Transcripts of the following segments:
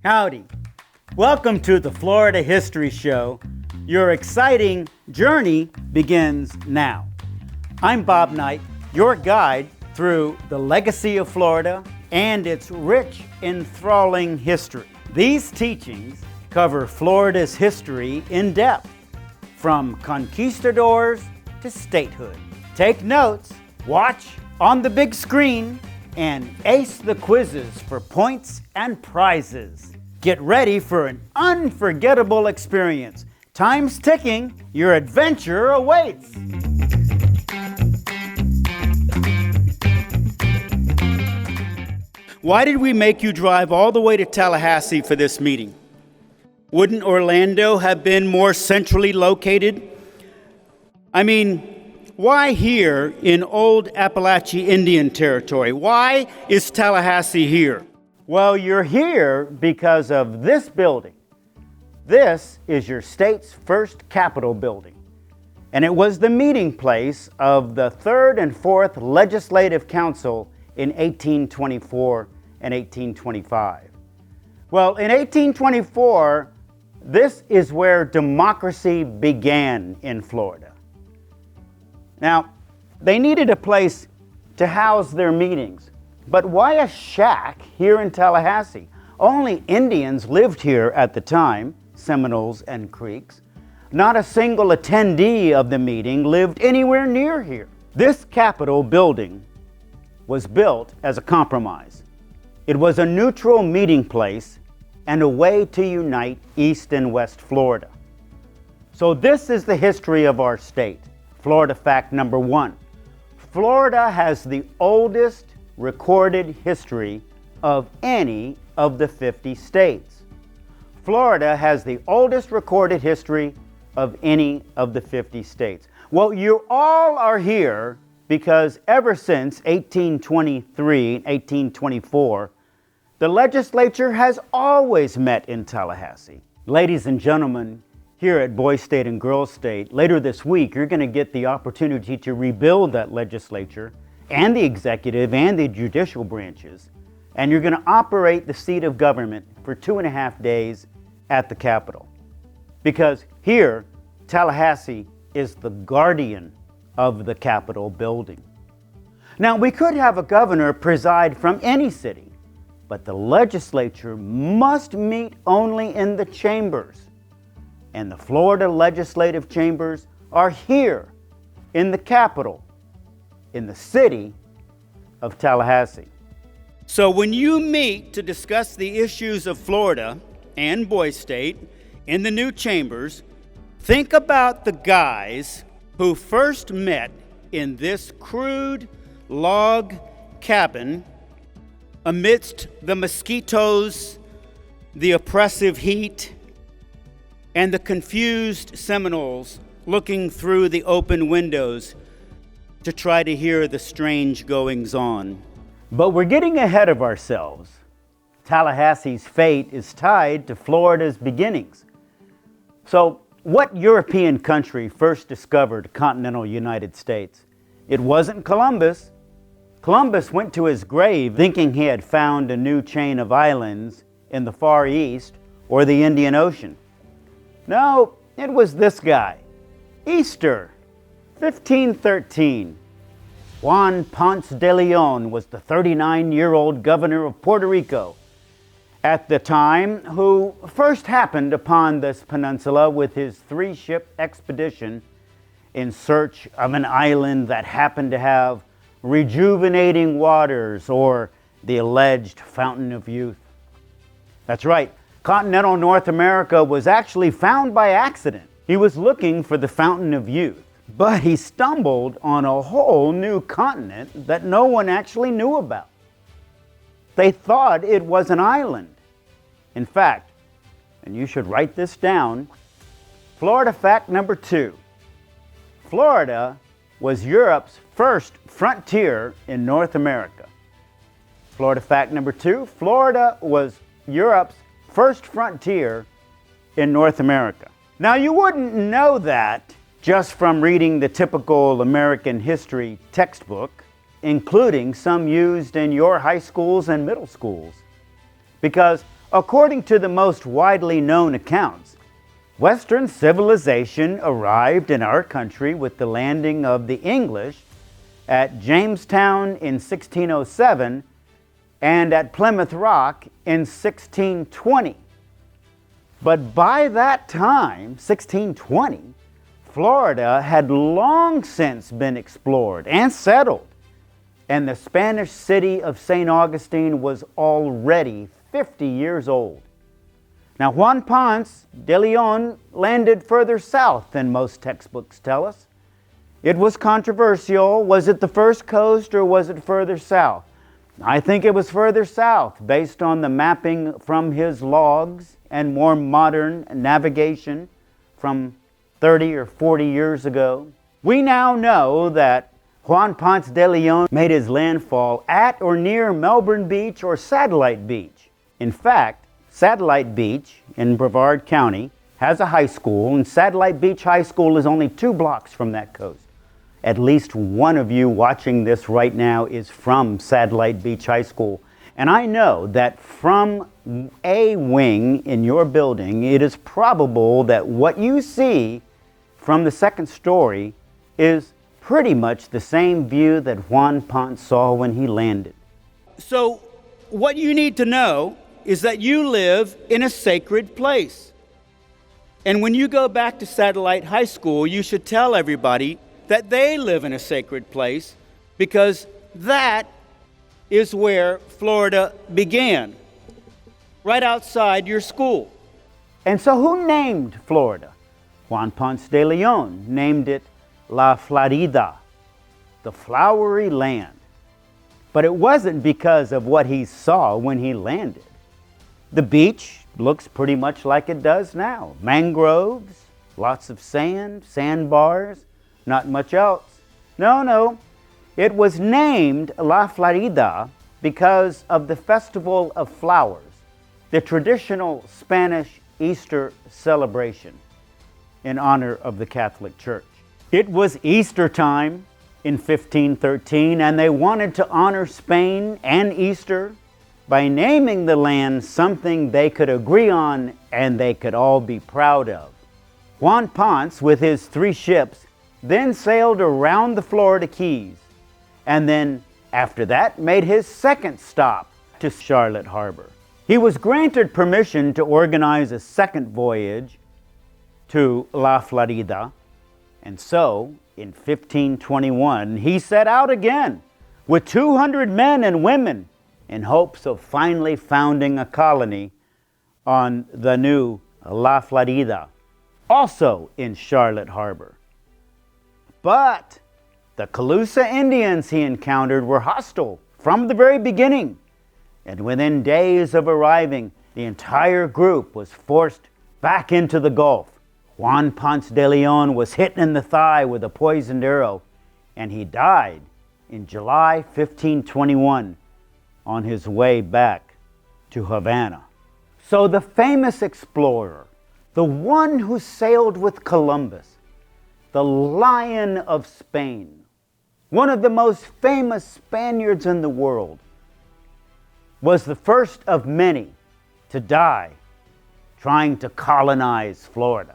Howdy. Welcome to the Florida History Show. Your exciting journey begins now. I'm Bob Knight, your guide through the legacy of Florida and its rich, enthralling history. These teachings cover Florida's history in depth, from conquistadors to statehood. Take notes, watch on the big screen, and ace the quizzes for points and prizes. Get ready for an unforgettable experience. Time's ticking, your adventure awaits. Why did we make you drive all the way to Tallahassee for this meeting? Wouldn't Orlando have been more centrally located? I mean, why here in old Appalachian Indian Territory? Why is Tallahassee here? Well, you're here because of this building. This is your state's first Capitol building, and it was the meeting place of the 3rd and 4th Legislative Council in 1824 and 1825. Well, in 1824, this is where democracy began in Florida. Now, they needed a place to house their meetings, but why a shack here in Tallahassee? Only Indians lived here at the time, Seminoles and Creeks. Not a single attendee of the meeting lived anywhere near here. This Capitol building was built as a compromise. It was a neutral meeting place and a way to unite East and West Florida. So this is the history of our state. Florida fact number 1. Florida has the oldest recorded history of any of the 50 states. Florida has the oldest recorded history of any of the 50 states. Well, you all are here because ever since 1823, 1824, the legislature has always met in Tallahassee. Ladies and gentlemen, here at Boys State and Girls State, later this week, you're going to get the opportunity to rebuild that legislature and the executive and the judicial branches, and you're going to operate the seat of government for 2.5 days at the Capitol. Because here, Tallahassee is the guardian of the Capitol building. Now, we could have a governor preside from any city, but the legislature must meet only in the chambers. And the Florida legislative chambers are here in the Capitol, in the city of Tallahassee. So when you meet to discuss the issues of Florida and Boys State in the new chambers, think about the guys who first met in this crude log cabin amidst the mosquitoes, the oppressive heat, and the confused Seminoles looking through the open windows to try to hear the strange goings-on. But we're getting ahead of ourselves. Tallahassee's fate is tied to Florida's beginnings. So, what European country first discovered continental United States? It wasn't Columbus. Columbus went to his grave thinking he had found a new chain of islands in the Far East or the Indian Ocean. No, it was this guy. Easter, 1513. Juan Ponce de Leon was the 39-year-old governor of Puerto Rico at the time, who first happened upon this peninsula with his 3-ship expedition in search of an island that happened to have rejuvenating waters, or the alleged fountain of youth. That's right. Continental North America was actually found by accident. He was looking for the fountain of youth, but he stumbled on a whole new continent that no one actually knew about. They thought it was an island. In fact, and you should write this down, Florida fact number 2. Florida was Europe's first frontier in North America. Florida fact number 2, Florida was Europe's first frontier in North America. Now, you wouldn't know that just from reading the typical American history textbook, including some used in your high schools and middle schools, because According to the most widely known accounts, Western civilization arrived in our country with the landing of the English at Jamestown in 1607 and at Plymouth Rock in 1620. But by that time, 1620, Florida had long since been explored and settled, and the Spanish city of St. Augustine was already 50 years old. Now, Juan Ponce de Leon landed further south than most textbooks tell us. It was controversial. Was it the first coast or was it further south? I think it was further south based on the mapping from his logs and more modern navigation from 30 or 40 years ago. We now know that Juan Ponce de Leon made his landfall at or near Melbourne Beach or Satellite Beach. In fact, Satellite Beach in Brevard County has a high school, and Satellite Beach High School is only 2 blocks from that coast. At least one of you watching this right now is from Satellite Beach High School. And I know that from a wing in your building, it is probable that what you see from the second story is pretty much the same view that Juan Ponce saw when he landed. So, what you need to know is that you live in a sacred place. And when you go back to Satellite High School, you should tell everybody that they live in a sacred place, because that is where Florida began, right outside your school. And so who named Florida? Juan Ponce de Leon named it La Florida, the flowery land. But it wasn't because of what he saw when he landed. The beach looks pretty much like it does now. Mangroves, lots of sand, sandbars, not much else. No. It was named La Florida because of the Festival of Flowers, the traditional Spanish Easter celebration in honor of the Catholic Church. It was Easter time in 1513, and they wanted to honor Spain and Easter by naming the land something they could agree on and they could all be proud of. Juan Ponce, with his 3 ships, then sailed around the Florida Keys, and then after that made his second stop to Charlotte Harbor. He was granted permission to organize a second voyage to La Florida, and so in 1521 he set out again with 200 men and women in hopes of finally founding a colony on the new La Florida, also in Charlotte Harbor. But the Calusa Indians he encountered were hostile from the very beginning, and within days of arriving, the entire group was forced back into the Gulf. Juan Ponce de Leon was hit in the thigh with a poisoned arrow, and he died in July 1521 on his way back to Havana. So the famous explorer, the one who sailed with Columbus, the Lion of Spain, one of the most famous Spaniards in the world, was the first of many to die trying to colonize Florida.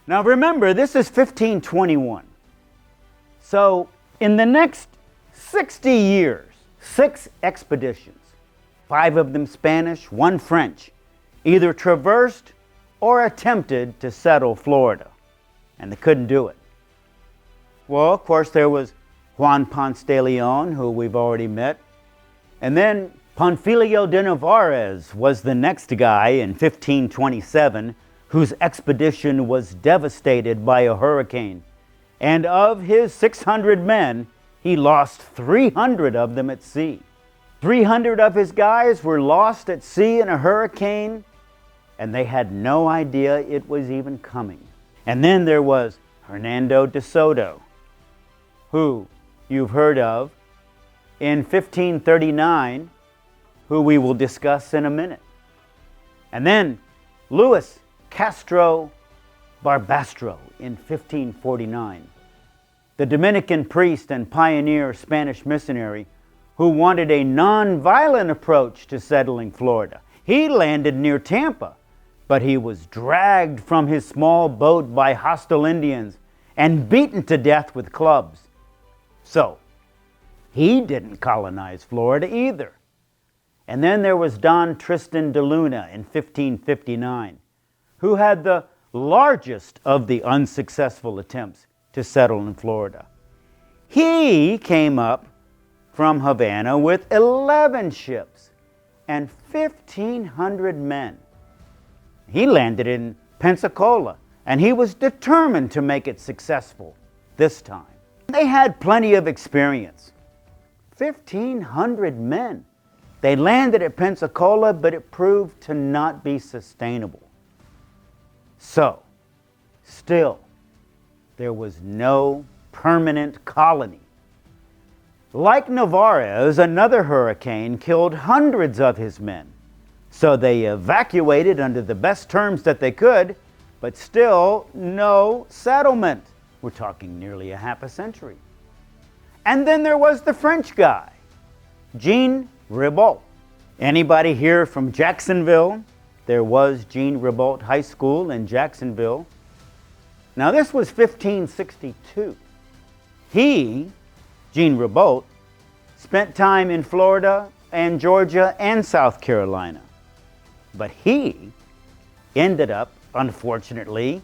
Now remember, this is 1521. So in the next 60 years, 6 expeditions, 5 of them Spanish, 1 French, either traversed or attempted to settle Florida. And they couldn't do it. Well, of course, there was Juan Ponce de Leon, who we've already met. And then Panfilio de Narvaez was the next guy in 1527, whose expedition was devastated by a hurricane. And of his 600 men, he lost 300 of them at sea. 300 of his guys were lost at sea in a hurricane, and they had no idea it was even coming. And then there was Hernando de Soto, who you've heard of, in 1539, who we will discuss in a minute. And then Luis Castro Barbastro in 1549, the Dominican priest and pioneer Spanish missionary who wanted a non-violent approach to settling Florida. He landed near Tampa, but he was dragged from his small boat by hostile Indians and beaten to death with clubs. So, he didn't colonize Florida either. And then there was Don Tristan de Luna in 1559, who had the largest of the unsuccessful attempts to settle in Florida. He came up from Havana with 11 ships and 1,500 men. He landed in Pensacola, and he was determined to make it successful this time. They had plenty of experience. 1,500 men. They landed at Pensacola, but it proved to not be sustainable. So, still, there was no permanent colony. Like Narvaez, another hurricane killed hundreds of his men. So they evacuated under the best terms that they could, but still no settlement. We're talking nearly a half a century. And then there was the French guy, Jean Ribault. Anybody here from Jacksonville? There was Jean Ribault High School in Jacksonville. Now this was 1562. He, Jean Ribault, spent time in Florida and Georgia and South Carolina. But he ended up, unfortunately,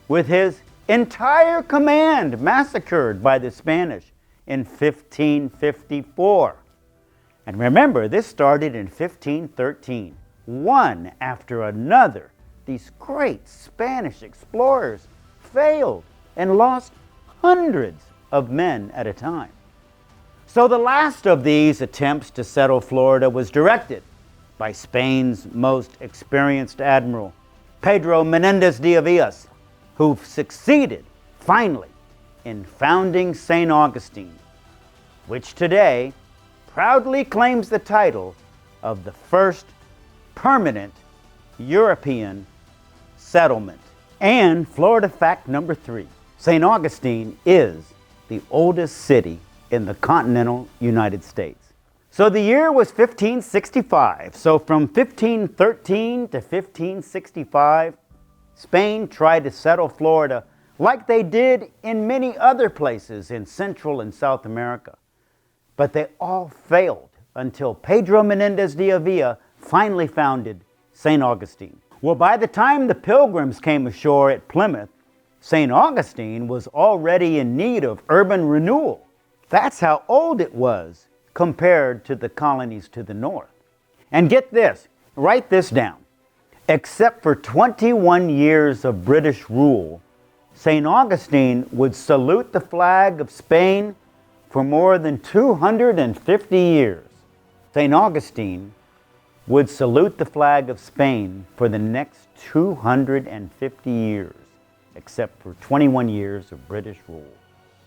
with his entire command massacred by the Spanish in 1554. And remember, this started in 1513. One after another, these great Spanish explorers failed and lost hundreds of men at a time. So the last of these attempts to settle Florida was directed by Spain's most experienced admiral, Pedro Menendez de Avillas, who succeeded, finally, in founding St. Augustine, which today proudly claims the title of the first permanent European settlement. And Florida fact number 3, St. Augustine is the oldest city in the continental United States. So the year was 1565. So from 1513 to 1565, Spain tried to settle Florida like they did in many other places in Central and South America. But they all failed until Pedro Menendez de Avila finally founded St. Augustine. Well, by the time the Pilgrims came ashore at Plymouth, St. Augustine was already in need of urban renewal. That's how old it was compared to the colonies to the north. And get this, write this down. Except for 21 years of British rule, St. Augustine would salute the flag of Spain for more than 250 years. St. Augustine would salute the flag of Spain for the next 250 years, except for 21 years of British rule.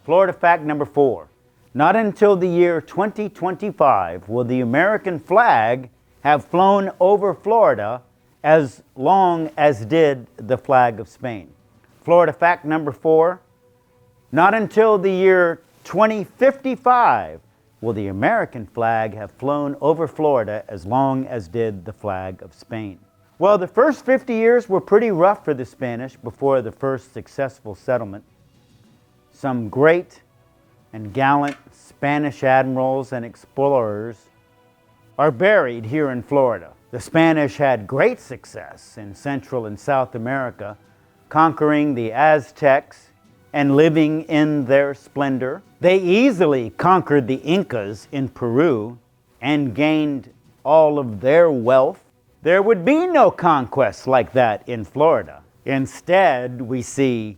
Florida fact number 4. Not until the year 2025 will the American flag have flown over Florida as long as did the flag of Spain. Florida fact number 4. Not until the year 2055 will the American flag have flown over Florida as long as did the flag of Spain. Well, the first 50 years were pretty rough for the Spanish before the first successful settlement. Some great and gallant Spanish admirals and explorers are buried here in Florida. The Spanish had great success in Central and South America, conquering the Aztecs and living in their splendor. They easily conquered the Incas in Peru and gained all of their wealth. There would be no conquest like that in Florida. Instead, we see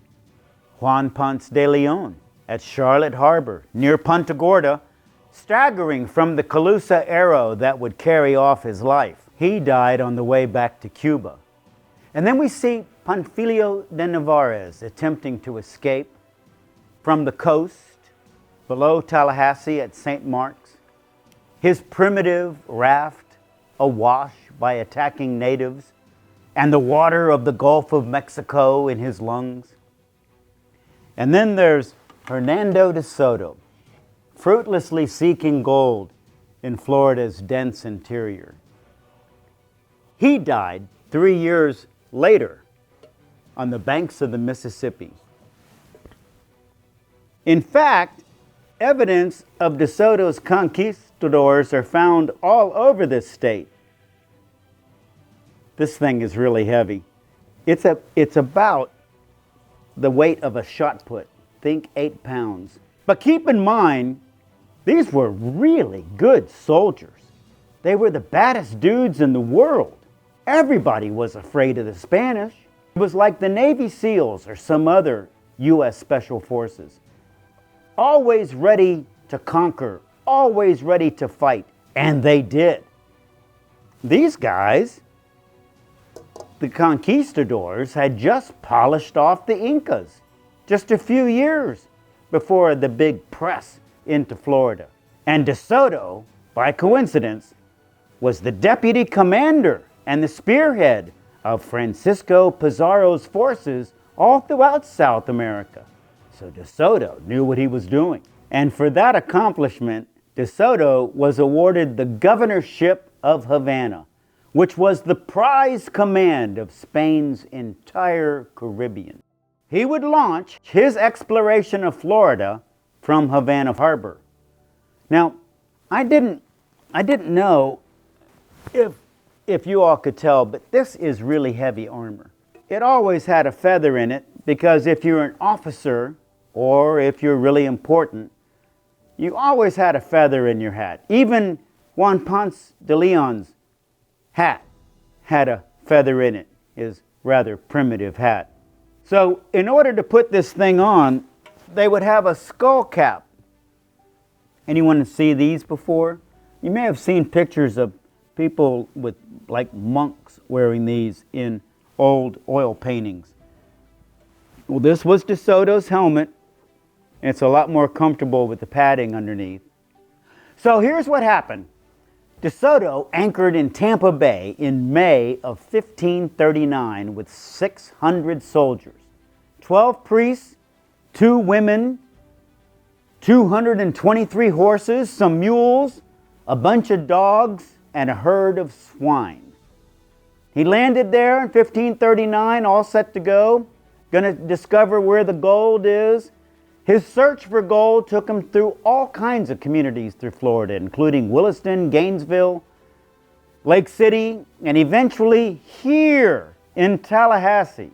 Juan Ponce de Leon at Charlotte Harbor near Punta Gorda, staggering from the Calusa arrow that would carry off his life. He died on the way back to Cuba. And then we see Panfilio de Narvaez attempting to escape from the coast below Tallahassee at St. Mark's. His primitive raft awash by attacking natives and the water of the Gulf of Mexico in his lungs. And then there's Hernando de Soto, fruitlessly seeking gold in Florida's dense interior. He died 3 years later on the banks of the Mississippi. In fact, evidence of DeSoto's conquistadors are found all over this state. This thing is really heavy. It's about the weight of a shot put. Think 8 pounds. But keep in mind, these were really good soldiers. They were the baddest dudes in the world. Everybody was afraid of the Spanish. It was like the Navy SEALs or some other U.S. Special Forces. Always ready to conquer, always ready to fight. And they did. These guys, the conquistadors, had just polished off the Incas just a few years before the big press into Florida. And DeSoto, by coincidence, was the deputy commander and the spearhead of Francisco Pizarro's forces all throughout South America. So DeSoto knew what he was doing. And for that accomplishment, DeSoto was awarded the governorship of Havana, which was the prize command of Spain's entire Caribbean. He would launch his exploration of Florida from Havana Harbor. Now, I didn't know if you all could tell, but this is really heavy armor. It always had a feather in it because if you're an officer or if you're really important, you always had a feather in your hat. Even Juan Ponce de Leon's hat had a feather in it, his rather primitive hat. So in order to put this thing on, they would have a skull cap. Anyone see these before? You may have seen pictures of people with like monks wearing these in old oil paintings. Well, this was DeSoto's helmet. It's a lot more comfortable with the padding underneath. So here's what happened. DeSoto anchored in Tampa Bay in May of 1539 with 600 soldiers, 12 priests, 2 women, 223 horses, some mules, a bunch of dogs, and a herd of swine. He landed there in 1539, all set to go, going to discover where the gold is. His search for gold took him through all kinds of communities through Florida, including Williston, Gainesville, Lake City, and eventually here in Tallahassee.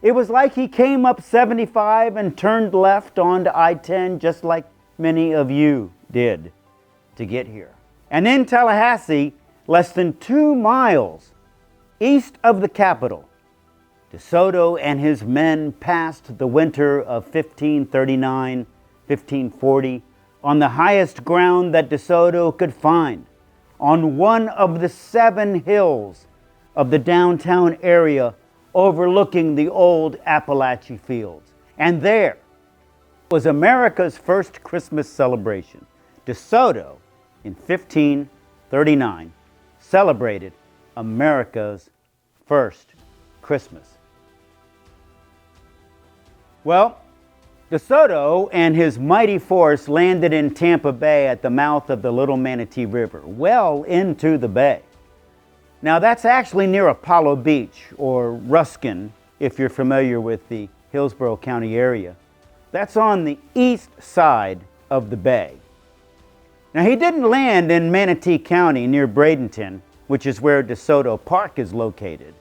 It was like he came up 75 and turned left onto I-10 just like many of you did to get here. And in Tallahassee, less than 2 miles east of the capital, DeSoto and his men passed the winter of 1539-1540 on the highest ground that DeSoto could find, on one of the 7 hills of the downtown area overlooking the old Appalachia fields. And there was America's first Christmas celebration. DeSoto, in 1539, celebrated America's first Christmas. Well, DeSoto and his mighty force landed in Tampa Bay at the mouth of the Little Manatee River, well into the bay. Now that's actually near Apollo Beach, or Ruskin, if you're familiar with the Hillsborough County area. That's on the east side of the bay. Now he didn't land in Manatee County near Bradenton, which is where DeSoto Park is located.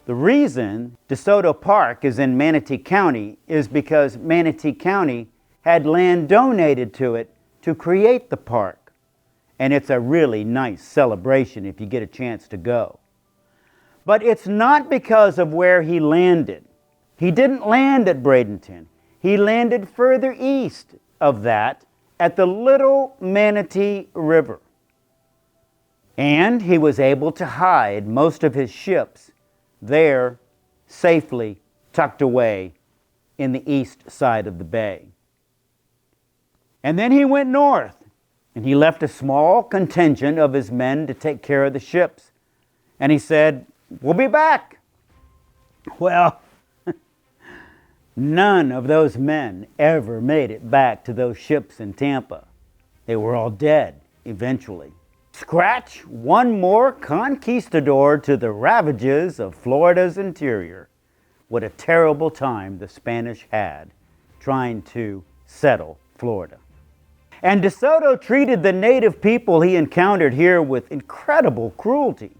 The reason DeSoto Park is in Manatee County is because Manatee County had land donated to it to create the park. And it's a really nice celebration if you get a chance to go. But it's not because of where he landed. He didn't land at Bradenton. He landed further east of that at the Little Manatee River. And he was able to hide most of his ships there safely tucked away in the east side of the bay. And then he went north, and he left a small contingent of his men to take care of the ships. And he said, "We'll be back." Well, none of those men ever made it back to those ships in Tampa. They were all dead eventually. Scratch one more conquistador to the ravages of Florida's interior. What a terrible time the Spanish had trying to settle Florida. And De Soto treated the native people he encountered here with incredible cruelty,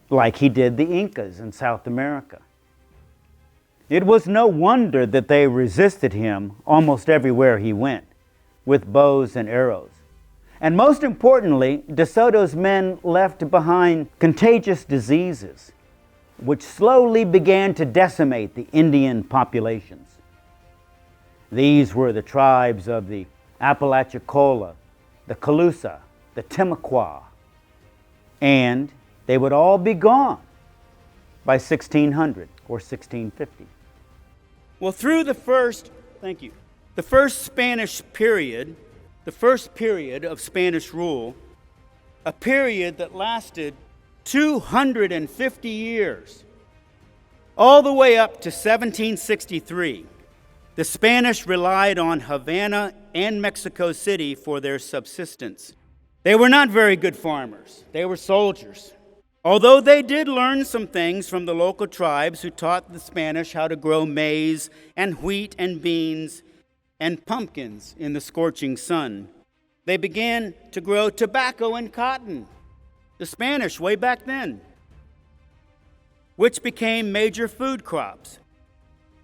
like he did the Incas in South America. It was no wonder that they resisted him almost everywhere he went, with bows and arrows. And most importantly, De Soto's men left behind contagious diseases, which slowly began to decimate the Indian populations. These were the tribes of the Apalachicola, the Calusa, the Timucua, and they would all be gone by 1600 or 1650. Well, through the first Spanish period, the first period of Spanish rule, a period that lasted 250 years, all the way up to 1763, the Spanish relied on Havana and Mexico City for their subsistence. They were not very good farmers. They were soldiers. Although they did learn some things from the local tribes who taught the Spanish how to grow maize and wheat and beans and pumpkins in the scorching sun, they began to grow tobacco and cotton, the Spanish way back then, which became major food crops.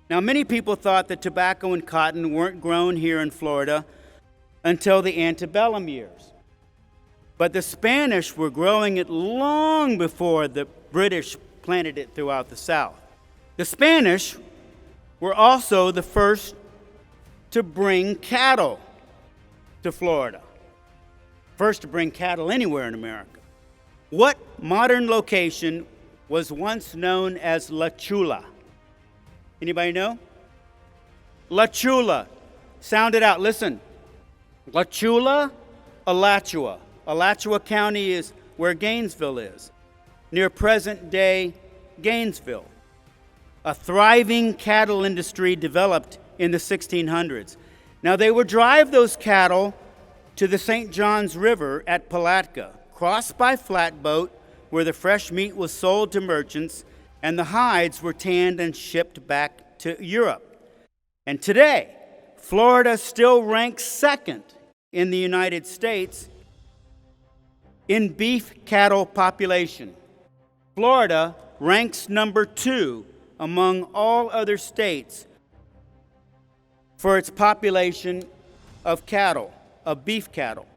Now, many people thought that tobacco and cotton weren't grown here in Florida until the antebellum years. But the Spanish were growing it long before the British planted it throughout the South. The Spanish were also the first to bring cattle to Florida. First to bring cattle anywhere in America. What modern location was once known as La Chula? Anybody know? La Chula. Sound it out. Listen. La Chula, Alachua. Alachua County is where Gainesville is, near present-day Gainesville. A thriving cattle industry developed in the 1600s. Now, they would drive those cattle to the St. Johns River at Palatka, cross by flatboat, where the fresh meat was sold to merchants, and the hides were tanned and shipped back to Europe. And today, Florida still ranks second in the United States in beef cattle population. Florida ranks number 2 among all other states for its population of cattle, of beef cattle.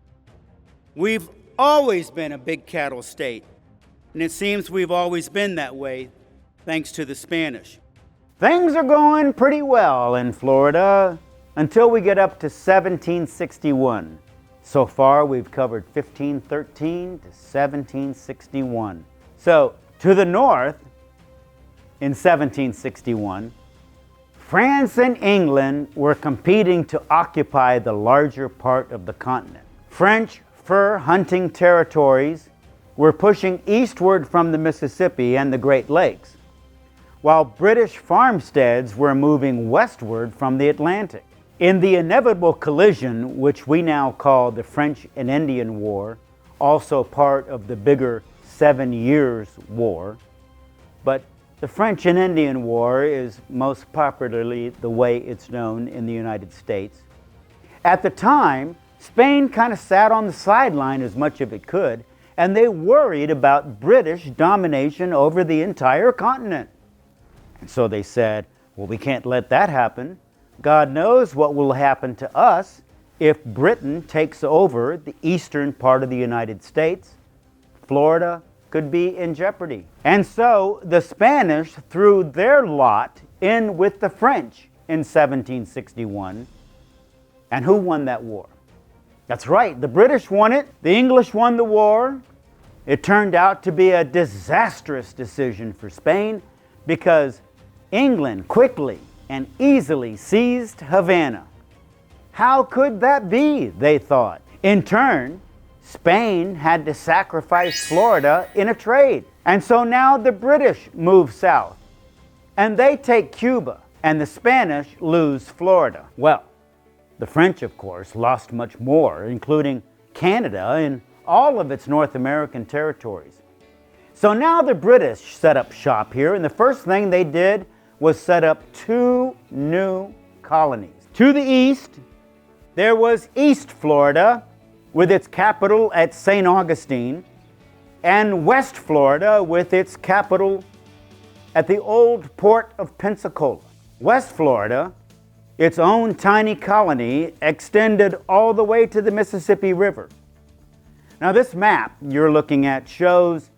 We've always been a big cattle state, and it seems we've always been that way thanks to the Spanish. Things are going pretty well in Florida until we get up to 1761. So far, we've covered 1513 to 1761. So, to the north, in 1761, France and England were competing to occupy the larger part of the continent. French fur hunting territories were pushing eastward from the Mississippi and the Great Lakes, while British farmsteads were moving westward from the Atlantic. In the inevitable collision, which we now call the French and Indian War, also part of the bigger 7 Years' War, but the French and Indian War is most popularly the way it's known in the United States. At the time, Spain kind of sat on the sideline as much as it could, and they worried about British domination over the entire continent. And so they said, well, we can't let that happen. God knows what will happen to us if Britain takes over the eastern part of the United States. Florida could be in jeopardy. And so the Spanish threw their lot in with the French in 1761. And who won that war? That's right, the British won it. The English won the war. It turned out to be a disastrous decision for Spain because England quickly and easily seized Havana. How could that be, they thought. In turn, Spain had to sacrifice Florida in a trade. And so now the British move south, and they take Cuba, and the Spanish lose Florida. Well, the French, of course, lost much more, including Canada, and all of its North American territories. So now the British set up shop here, and the first thing they did was set up 2 new colonies. To the east, there was East Florida, with its capital at St. Augustine, and West Florida with its capital at the old port of Pensacola. West Florida, its own tiny colony, extended all the way to the Mississippi River. Now this map you're looking at shows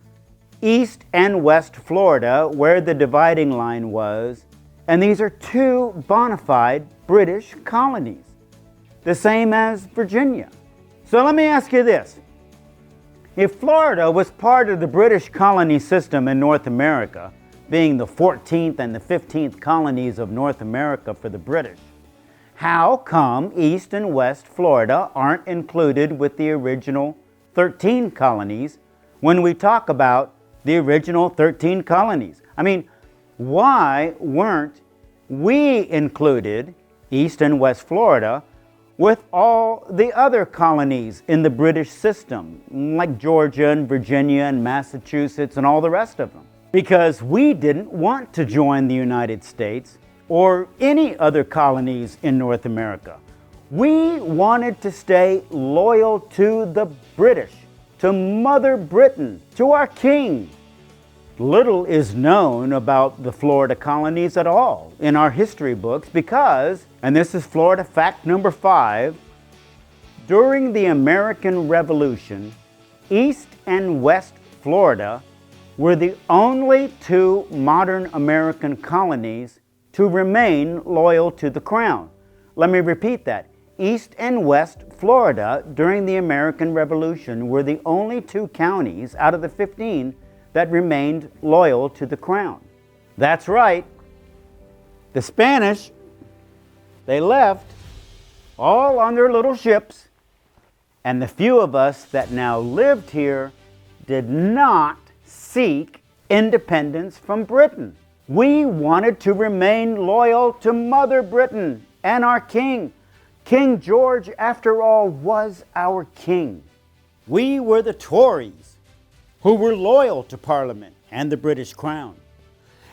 East and West Florida where the dividing line was, and these are 2 bona fide British colonies, the same as Virginia. So let me ask you this. If Florida was part of the British colony system in North America, being the 14th and the 15th colonies of North America for the British, how come East and West Florida aren't included with the original 13 colonies when we talk about the original 13 colonies? I mean, why weren't we included, East and West Florida, with all the other colonies in the British system, like Georgia and Virginia and Massachusetts and all the rest of them? Because we didn't want to join the United States or any other colonies in North America. We wanted to stay loyal to the British, to Mother Britain, to our king. Little is known about the Florida colonies at all in our history books because, and this is Florida fact number 5, during the American Revolution, East and West Florida were the only 2 modern American colonies to remain loyal to the Crown. Let me repeat that. East and West Florida during the American Revolution were the only 2 counties out of the 15 that remained loyal to the Crown. That's right. The Spanish, they left all on their little ships, and the few of us that now lived here did not seek independence from Britain. We wanted to remain loyal to Mother Britain and our king. King George, after all, was our king. We were the Tories who were loyal to Parliament and the British Crown.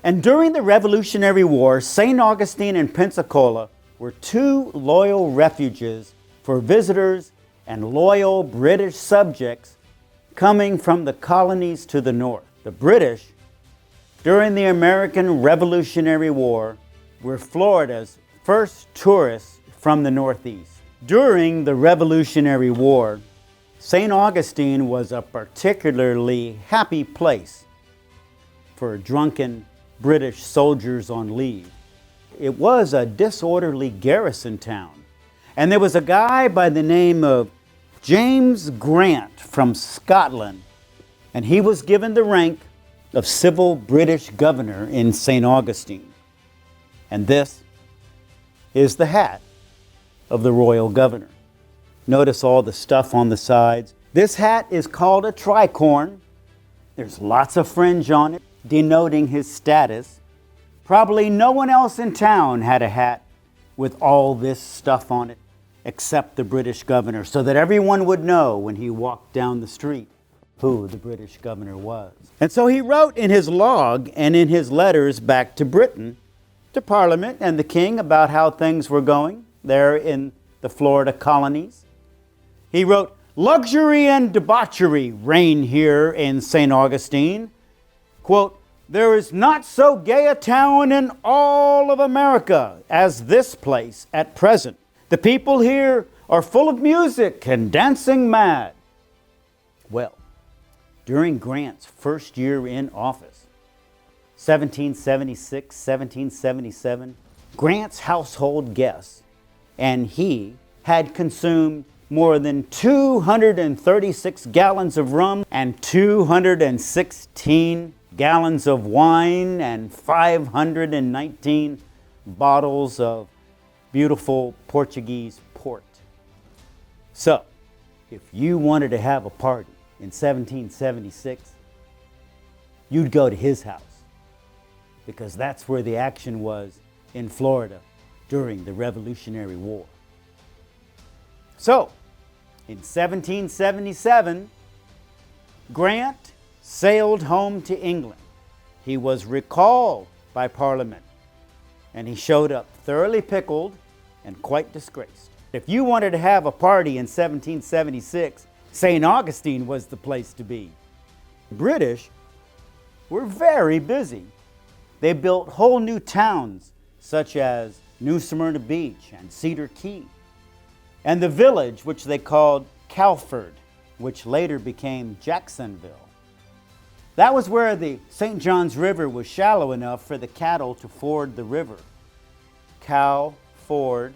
And during the Revolutionary War, St. Augustine and Pensacola were 2 loyal refuges for visitors and loyal British subjects coming from the colonies to the north. The British, during the American Revolutionary War, were Florida's first tourists from the Northeast. During the Revolutionary War, St. Augustine was a particularly happy place for drunken British soldiers on leave. It was a disorderly garrison town, and there was a guy by the name of James Grant from Scotland, and he was given the rank of civil British governor in St. Augustine. And this is the hat of the royal governor. Notice all the stuff on the sides. This hat is called a tricorn. There's lots of fringe on it, denoting his status. Probably no one else in town had a hat with all this stuff on it, except the British governor, so that everyone would know when he walked down the street who the British governor was. And so he wrote in his log and in his letters back to Britain, to Parliament and the king, about how things were going there in the Florida colonies. He wrote, "Luxury and debauchery reign here in St. Augustine. Quote, there is not so gay a town in all of America as this place at present. The people here are full of music and dancing mad." Well, during Grant's first year in office, 1776, 1777, Grant's household guests and he had consumed more than 236 gallons of rum and 216 gallons of wine and 519 bottles of beautiful Portuguese port. So, if you wanted to have a party in 1776, you'd go to his house, because that's where the action was in Florida during the Revolutionary War. So, In 1777, Grant sailed home to England. He was recalled by Parliament, and he showed up thoroughly pickled and quite disgraced. If you wanted to have a party in 1776, St. Augustine was the place to be. The British were very busy. They built whole new towns such as New Smyrna Beach and Cedar Key, and the village which they called Calford, which later became Jacksonville. That was where the St. Johns River was shallow enough for the cattle to ford the river. Calford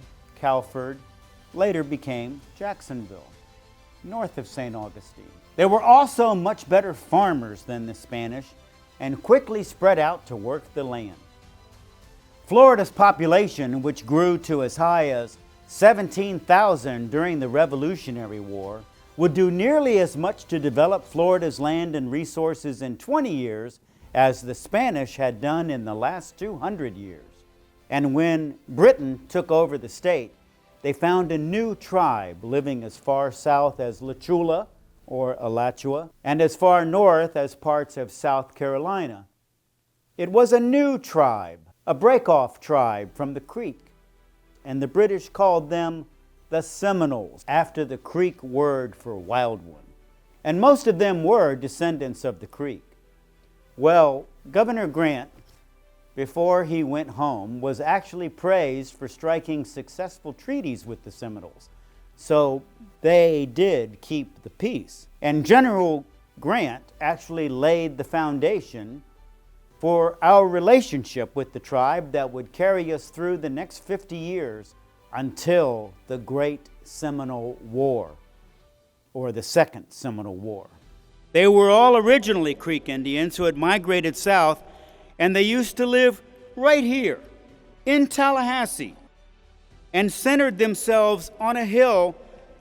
later became Jacksonville, north of St. Augustine. They were also much better farmers than the Spanish and quickly spread out to work the land. Florida's population, which grew to as high as 17,000 during the Revolutionary War, would do nearly as much to develop Florida's land and resources in 20 years as the Spanish had done in the last 200 years. And when Britain took over the state, they found a new tribe living as far south as Alachua or Alachua and as far north as parts of South Carolina. It was a new tribe, a break-off tribe from the Creek, and the British called them the Seminoles, after the Creek word for wild one. And most of them were descendants of the Creek. Well, Governor Grant, before he went home, was actually praised for striking successful treaties with the Seminoles. So they did keep the peace. And General Grant actually laid the foundation for our relationship with the tribe that would carry us through the next 50 years until the Great Seminole War, or the Second Seminole War. They were all originally Creek Indians who had migrated south, and they used to live right here in Tallahassee and centered themselves on a hill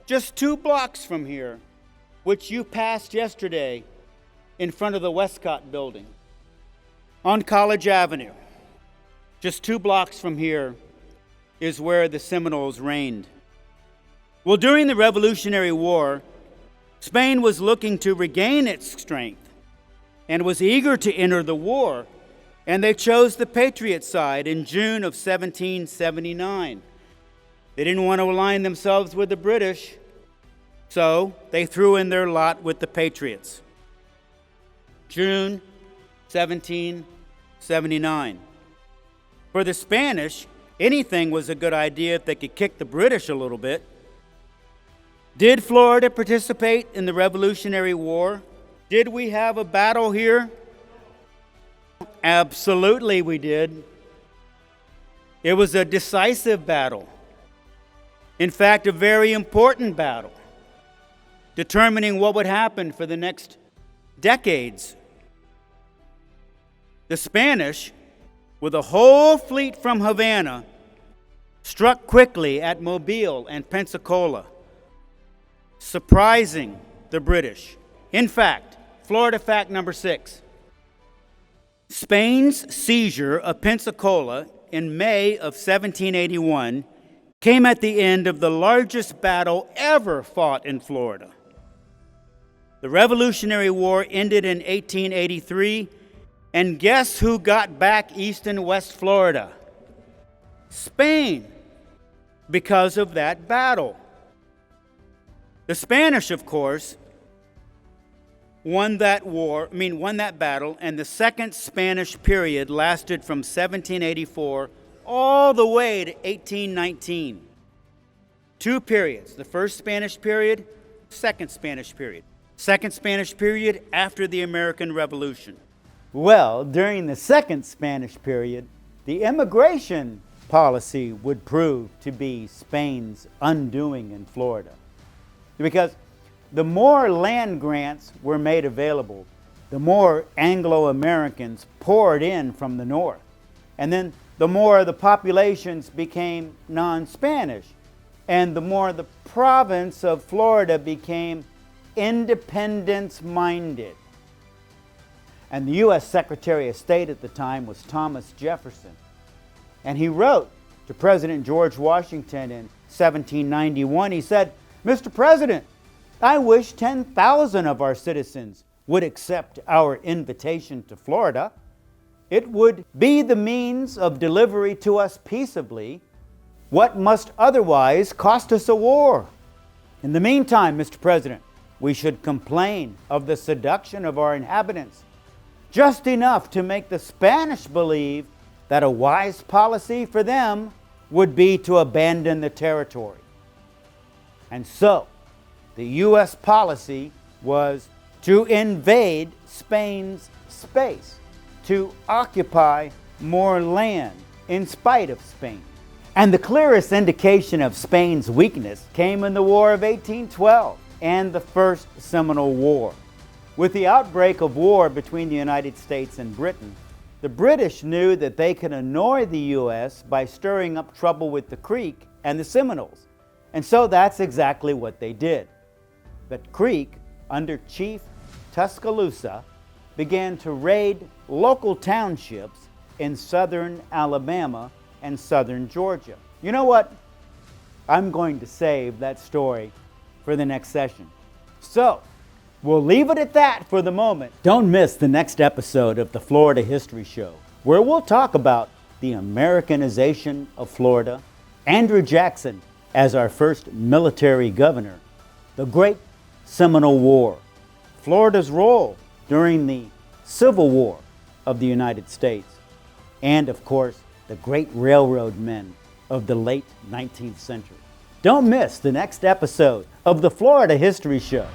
just 2 blocks from here, which you passed yesterday in front of the Westcott building. On College Avenue, just 2 blocks from here, is where the Seminoles reigned. Well, during the Revolutionary War, Spain was looking to regain its strength and was eager to enter the war, and they chose the Patriot side in June of 1779. They didn't want to align themselves with the British, so they threw in their lot with the Patriots. June 1779. For the Spanish, anything was a good idea if they could kick the British a little bit. Did Florida participate in the Revolutionary War? Did we have a battle here? Absolutely we did. It was a decisive battle. In fact, a very important battle, determining what would happen for the next decades. The Spanish, with a whole fleet from Havana, struck quickly at Mobile and Pensacola, surprising the British. In fact, Florida fact number 6. Spain's seizure of Pensacola in May of 1781 came at the end of the largest battle ever fought in Florida. The Revolutionary War ended in 1883, and guess who got back East and West Florida? Spain, because of that battle. The Spanish, of course, won that battle, and the Second Spanish period lasted from 1784 all the way to 1819. 2 periods, the First Spanish period, Second Spanish period. Second Spanish period after the American Revolution. Well, during the Second Spanish period, the immigration policy would prove to be Spain's undoing in Florida. Because the more land grants were made available, the more Anglo-Americans poured in from the north. And then the more the populations became non-Spanish, and the more the province of Florida became independence-minded. And the U.S. Secretary of State at the time was Thomas Jefferson. And he wrote to President George Washington in 1791, he said, "Mr. President, I wish 10,000 of our citizens would accept our invitation to Florida. It would be the means of delivery to us peaceably what must otherwise cost us a war. In the meantime, Mr. President, we should complain of the seduction of our inhabitants, just enough to make the Spanish believe that a wise policy for them would be to abandon the territory. And so, the U.S. policy was to invade Spain's space, to occupy more land in spite of Spain. And the clearest indication of Spain's weakness came in the War of 1812 and the First Seminole War. With the outbreak of war between the United States and Britain, the British knew that they could annoy the U.S. by stirring up trouble with the Creek and the Seminoles. And so that's exactly what they did. But Creek, under Chief Tuscaloosa, began to raid local townships in southern Alabama and southern Georgia. You know what? I'm going to save that story for the next session. So, we'll leave it at that for the moment. Don't miss the next episode of the Florida History Show, where we'll talk about the Americanization of Florida, Andrew Jackson as our first military governor, the Great Seminole War, Florida's role during the Civil War of the United States, and of course, the great railroad men of the late 19th century. Don't miss the next episode of the Florida History Show.